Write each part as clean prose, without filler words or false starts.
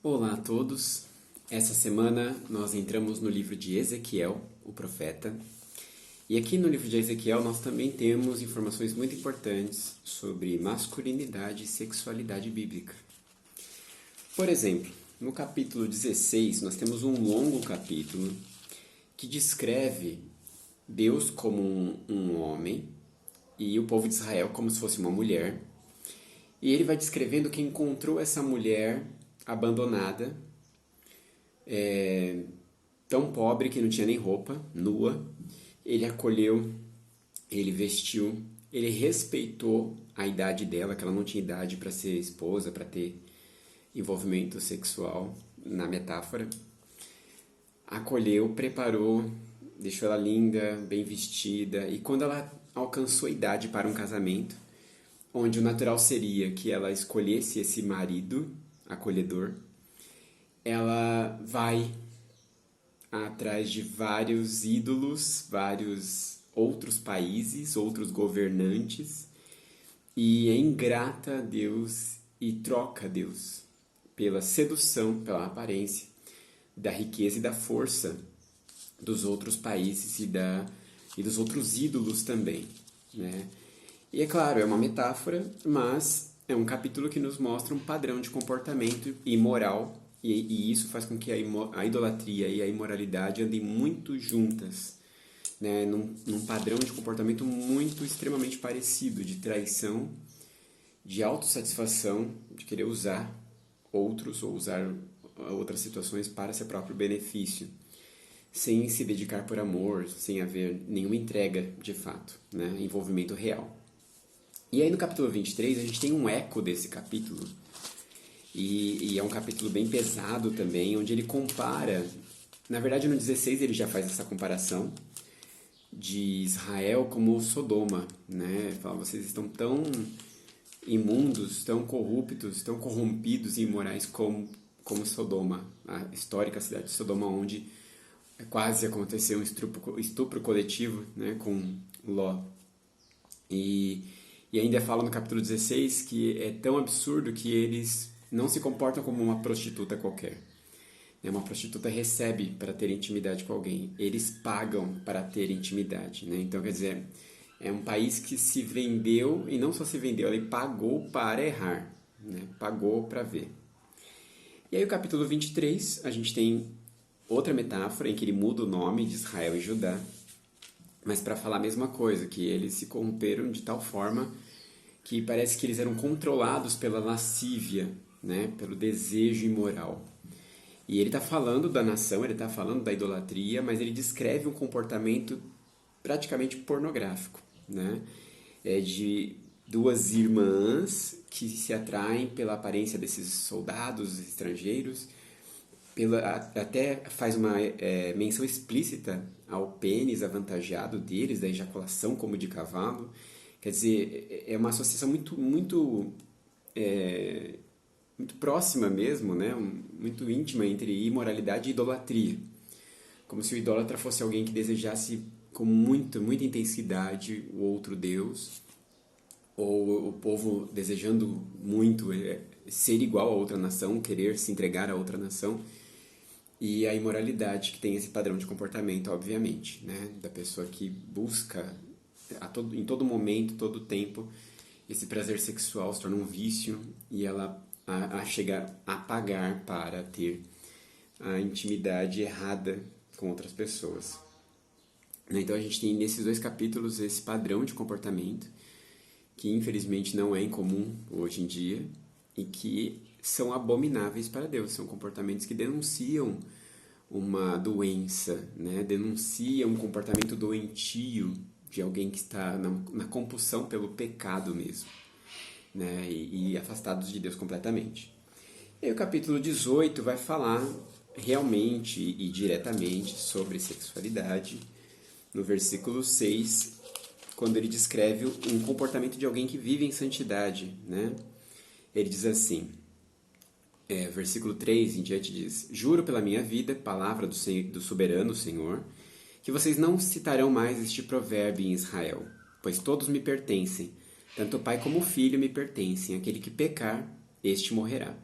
Olá a todos. Essa semana nós entramos no livro de Ezequiel, o profeta. E aqui no livro de Ezequiel nós também temos informações muito importantes sobre masculinidade e sexualidade bíblica. Por exemplo, no capítulo 16 nós temos um longo capítulo que descreve Deus como um homem e o povo de Israel como se fosse uma mulher. E ele vai descrevendo que encontrou essa mulher abandonada, tão pobre que não tinha nem roupa, nua. Ele acolheu, ele vestiu, ele respeitou a idade dela, que ela não tinha idade para ser esposa, para ter envolvimento sexual, na metáfora. Acolheu, preparou, deixou ela linda, bem vestida, e quando ela alcançou a idade para um casamento, onde o natural seria que ela escolhesse esse marido acolhedor, ela vai atrás de vários ídolos, vários outros países, outros governantes, e é ingrata a Deus e troca Deus pela sedução, pela aparência, da riqueza e da força dos outros países e dos outros ídolos também, né? E é claro, é uma metáfora, mas é um capítulo que nos mostra um padrão de comportamento imoral, e isso faz com que a idolatria e a imoralidade andem muito juntas, né? Num padrão de comportamento muito extremamente parecido, de traição, de autossatisfação, de querer usar outros ou usar outras situações para seu próprio benefício, sem se dedicar por amor, sem haver nenhuma entrega de fato, né? Envolvimento real. E aí no capítulo 23 a gente tem um eco desse capítulo, e é um capítulo bem pesado também, onde ele compara, na verdade no 16 ele já faz essa comparação de Israel como Sodoma, né? Fala, vocês estão tão imundos, tão corruptos, tão corrompidos e imorais como Sodoma, a histórica cidade de Sodoma, onde quase aconteceu um estupro coletivo, né, com Ló. E ainda fala no capítulo 16 que é tão absurdo que eles não se comportam como uma prostituta qualquer. Uma prostituta recebe para ter intimidade com alguém. Eles pagam para ter intimidade, né? Então, quer dizer, é um país que se vendeu, e não só se vendeu, ele pagou para errar, né? Pagou para ver. E aí o capítulo 23, a gente tem outra metáfora em que ele muda o nome de Israel e Judá, mas para falar a mesma coisa, que eles se corromperam de tal forma que parece que eles eram controlados pela lascívia, né? Pelo desejo imoral. E ele está falando da nação, ele está falando da idolatria, mas ele descreve um comportamento praticamente pornográfico, né? De duas irmãs que se atraem pela aparência desses soldados estrangeiros, até faz uma menção explícita ao pênis avantajado deles, da ejaculação como de cavalo. Quer dizer, é uma associação muito próxima mesmo, né? Muito íntima entre imoralidade e idolatria. Como se o idólatra fosse alguém que desejasse com muita intensidade o outro Deus, ou o povo desejando muito ser igual a outra nação, querer se entregar a outra nação, e a imoralidade que tem esse padrão de comportamento, obviamente, né? Da pessoa que busca em todo momento, todo tempo, esse prazer sexual se torna um vício, e ela chega a pagar para ter a intimidade errada com outras pessoas. Então a gente tem nesses dois capítulos esse padrão de comportamento que infelizmente não é incomum hoje em dia e que são abomináveis para Deus. São comportamentos que denunciam uma doença, né? Denunciam um comportamento doentio de alguém que está na compulsão pelo pecado mesmo, né? E afastados de Deus completamente. E aí o capítulo 18 vai falar realmente e diretamente sobre sexualidade, no versículo 6, quando ele descreve um comportamento de alguém que vive em santidade, né? Ele diz assim, versículo 3 em diante diz: Juro pela minha vida, palavra do soberano Senhor, que vocês não citarão mais este provérbio em Israel, pois todos me pertencem, tanto o pai como o filho me pertencem, aquele que pecar, este morrerá.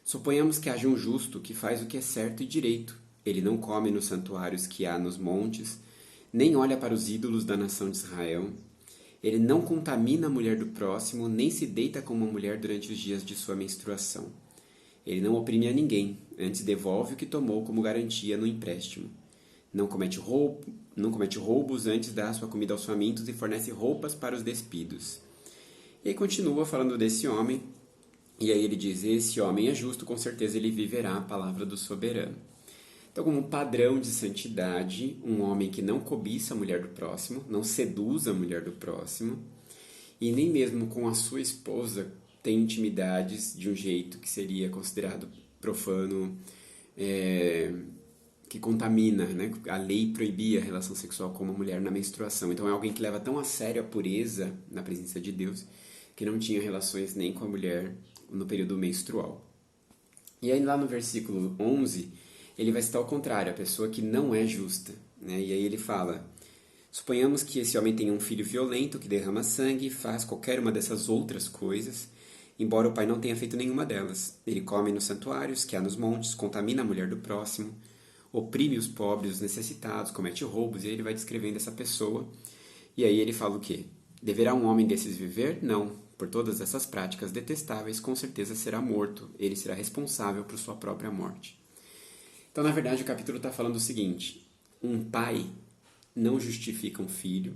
Suponhamos que haja um justo que faz o que é certo e direito. Ele não come nos santuários que há nos montes, nem olha para os ídolos da nação de Israel. Ele não contamina a mulher do próximo, nem se deita com uma mulher durante os dias de sua menstruação. Ele não oprime a ninguém, antes devolve o que tomou como garantia no empréstimo. Não comete roubos, antes dá sua comida aos famintos e fornece roupas para os despidos. E aí continua falando desse homem, e aí ele diz, esse homem é justo, com certeza ele viverá a palavra do soberano. Então, como padrão de santidade, um homem que não cobiça a mulher do próximo, não seduz a mulher do próximo, e nem mesmo com a sua esposa tem intimidades de um jeito que seria considerado profano, que contamina, né? A lei proibia a relação sexual com uma mulher na menstruação. Então é alguém que leva tão a sério a pureza na presença de Deus que não tinha relações nem com a mulher no período menstrual. E aí lá no versículo 11, ele vai citar o contrário, a pessoa que não é justa, né? E aí ele fala, suponhamos que esse homem tenha um filho violento que derrama sangue e faz qualquer uma dessas outras coisas, embora o pai não tenha feito nenhuma delas. Ele come nos santuários que há nos montes, contamina a mulher do próximo, oprime os pobres, os necessitados, comete roubos, e aí ele vai descrevendo essa pessoa. E aí ele fala o quê? Deverá um homem desses viver? Não. Por todas essas práticas detestáveis, com certeza será morto. Ele será responsável por sua própria morte. Então, na verdade, o capítulo está falando o seguinte, um pai não justifica um filho,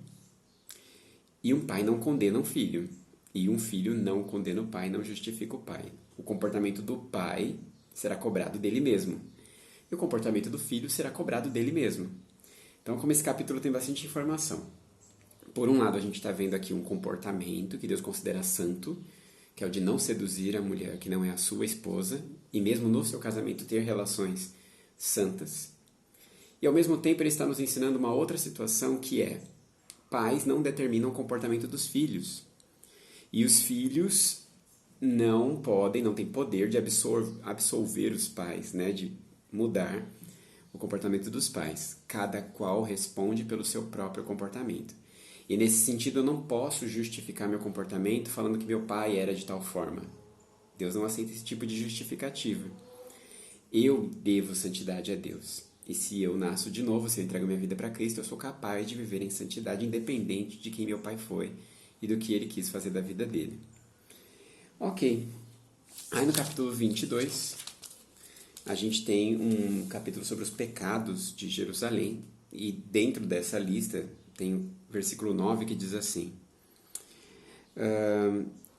e um pai não condena um filho, e um filho não condena o pai, não justifica o pai. O comportamento do pai será cobrado dele mesmo, e o comportamento do filho será cobrado dele mesmo. Então, como esse capítulo tem bastante informação. Por um lado, a gente está vendo aqui um comportamento que Deus considera santo, que é o de não seduzir a mulher que não é a sua esposa, e mesmo no seu casamento ter relações santas. E ao mesmo tempo ele está nos ensinando uma outra situação que é, pais não determinam o comportamento dos filhos. E os filhos não têm poder de absolver os pais, né, de mudar o comportamento dos pais. Cada qual responde pelo seu próprio comportamento. E nesse sentido eu não posso justificar meu comportamento falando que meu pai era de tal forma. Deus não aceita esse tipo de justificativa. Eu devo santidade a Deus. E se eu nasço de novo, se eu entrego minha vida para Cristo, eu sou capaz de viver em santidade independente de quem meu pai foi e do que ele quis fazer da vida dele. Ok. Aí no capítulo 22, a gente tem um capítulo sobre os pecados de Jerusalém. E dentro dessa lista tem o versículo 9 que diz assim...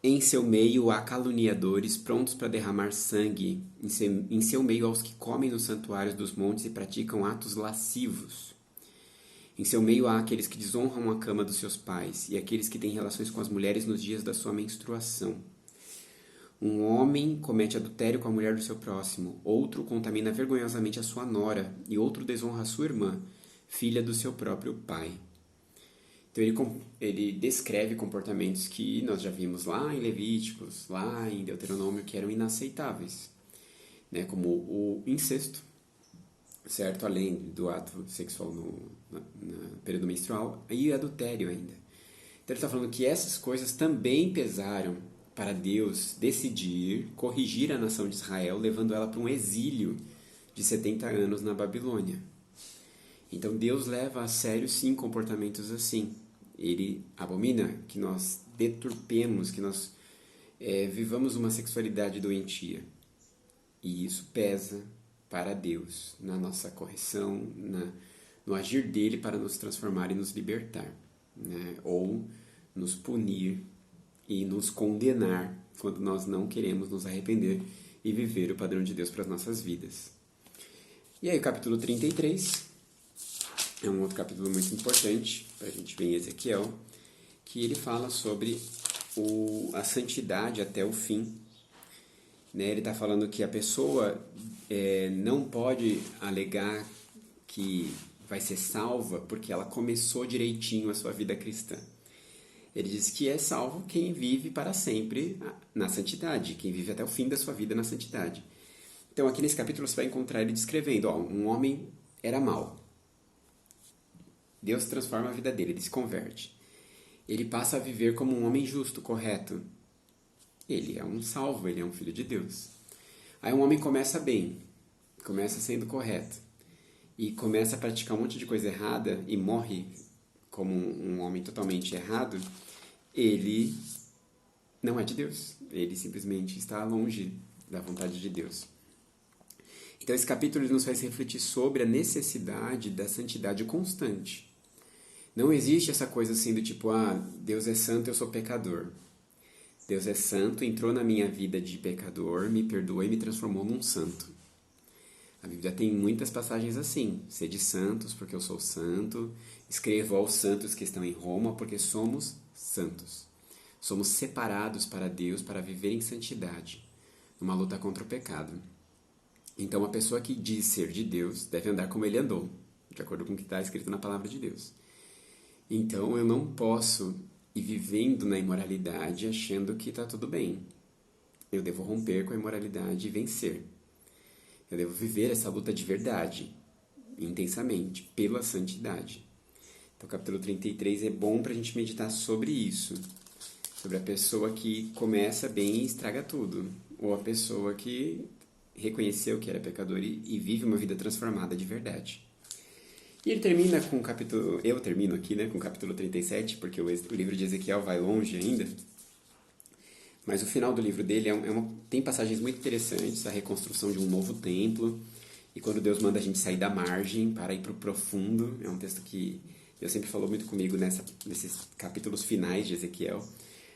Em seu meio há caluniadores prontos para derramar sangue. Em seu meio há os que comem nos santuários dos montes e praticam atos lascivos. Em seu meio há aqueles que desonram a cama dos seus pais e aqueles que têm relações com as mulheres nos dias da sua menstruação. Um homem comete adultério com a mulher do seu próximo, outro contamina vergonhosamente a sua nora e outro desonra a sua irmã, filha do seu próprio pai. Então ele descreve comportamentos que nós já vimos lá em Levíticos, lá em Deuteronômio, que eram inaceitáveis, né? Como o incesto, certo? Além do ato sexual no período menstrual, e adultério ainda. Então ele está falando que essas coisas também pesaram para Deus decidir corrigir a nação de Israel, levando ela para um exílio de 70 anos na Babilônia. Então Deus leva a sério sim comportamentos assim. Ele abomina que nós deturpemos, que nós vivamos uma sexualidade doentia. E isso pesa para Deus na nossa correção, no agir dele para nos transformar e nos libertar, né? Ou nos punir e nos condenar quando nós não queremos nos arrepender e viver o padrão de Deus para as nossas vidas. E aí o capítulo 33... é um outro capítulo muito importante para a gente ver em Ezequiel, que ele fala sobre a santidade até o fim. Né? Ele está falando que a pessoa não pode alegar que vai ser salva porque ela começou direitinho a sua vida cristã. Ele diz que é salvo quem vive para sempre na santidade, quem vive até o fim da sua vida na santidade. Então aqui nesse capítulo você vai encontrar ele descrevendo, um homem era mau. Deus transforma a vida dele, ele se converte. Ele passa a viver como um homem justo, correto. Ele é um salvo, ele é um filho de Deus. Aí um homem começa bem, começa sendo correto, e começa a praticar um monte de coisa errada e morre como um homem totalmente errado, ele não é de Deus. Ele simplesmente está longe da vontade de Deus. Então esse capítulo nos faz refletir sobre a necessidade da santidade constante. Não existe essa coisa assim do tipo, Deus é santo, eu sou pecador. Deus é santo, entrou na minha vida de pecador, me perdoou e me transformou num santo. A Bíblia tem muitas passagens assim. Sede santos, porque eu sou santo. Escrevo aos santos que estão em Roma, porque somos santos. Somos separados para Deus para viver em santidade, numa luta contra o pecado. Então, a pessoa que diz ser de Deus deve andar como ele andou, de acordo com o que está escrito na palavra de Deus. Então, eu não posso ir vivendo na imoralidade achando que está tudo bem. Eu devo romper com a imoralidade e vencer. Eu devo viver essa luta de verdade, intensamente, pela santidade. Então, o capítulo 33 é bom para a gente meditar sobre isso. Sobre a pessoa que começa bem e estraga tudo. Ou a pessoa que reconheceu que era pecador e vive uma vida transformada de verdade. E ele termina com o capítulo... Eu termino aqui, com o capítulo 37, porque o livro de Ezequiel vai longe ainda. Mas o final do livro dele tem passagens muito interessantes, a reconstrução de um novo templo, e quando Deus manda a gente sair da margem para ir para o profundo. É um texto que Deus sempre falou muito comigo nesses capítulos finais de Ezequiel.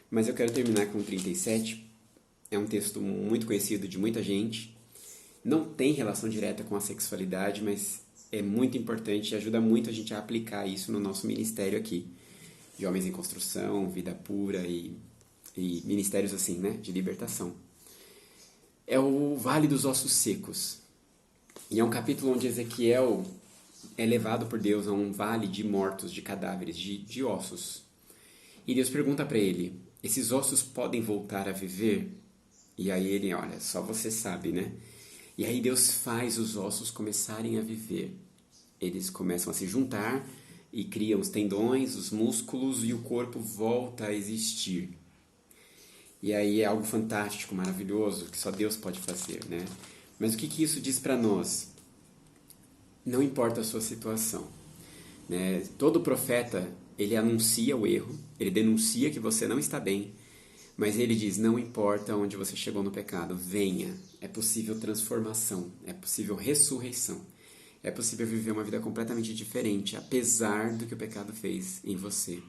Mas eu quero terminar com o 37. É um texto muito conhecido de muita gente. Não tem relação direta com a sexualidade, mas é muito importante e ajuda muito a gente a aplicar isso no nosso ministério aqui. De Homens em Construção, Vida Pura e ministérios assim, de libertação. É o Vale dos Ossos Secos. E é um capítulo onde Ezequiel é levado por Deus a um vale de mortos, de cadáveres, de ossos. E Deus pergunta para ele, esses ossos podem voltar a viver? E aí ele, olha, só você sabe, E aí Deus faz os ossos começarem a viver. Eles começam a se juntar e criam os tendões, os músculos e o corpo volta a existir. E aí é algo fantástico, maravilhoso, que só Deus pode fazer, Mas o que isso diz para nós? Não importa a sua situação, Todo profeta, ele anuncia o erro, ele denuncia que você não está bem, mas ele diz, não importa onde você chegou no pecado, venha. É possível transformação, é possível ressurreição, é possível viver uma vida completamente diferente, apesar do que o pecado fez em você.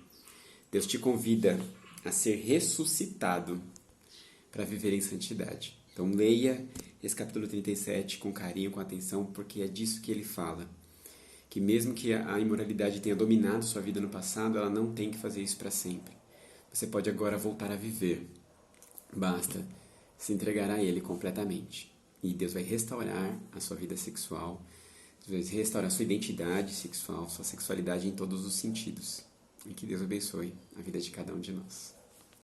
Deus te convida a ser ressuscitado para viver em santidade. Então leia esse capítulo 37 com carinho, com atenção, porque é disso que ele fala. Que mesmo que a imoralidade tenha dominado sua vida no passado, ela não tem que fazer isso para sempre. Você pode agora voltar a viver. Basta se entregar a Ele completamente. E Deus vai restaurar a sua vida sexual, Deus vai restaurar a sua identidade sexual, sua sexualidade em todos os sentidos. E que Deus abençoe a vida de cada um de nós.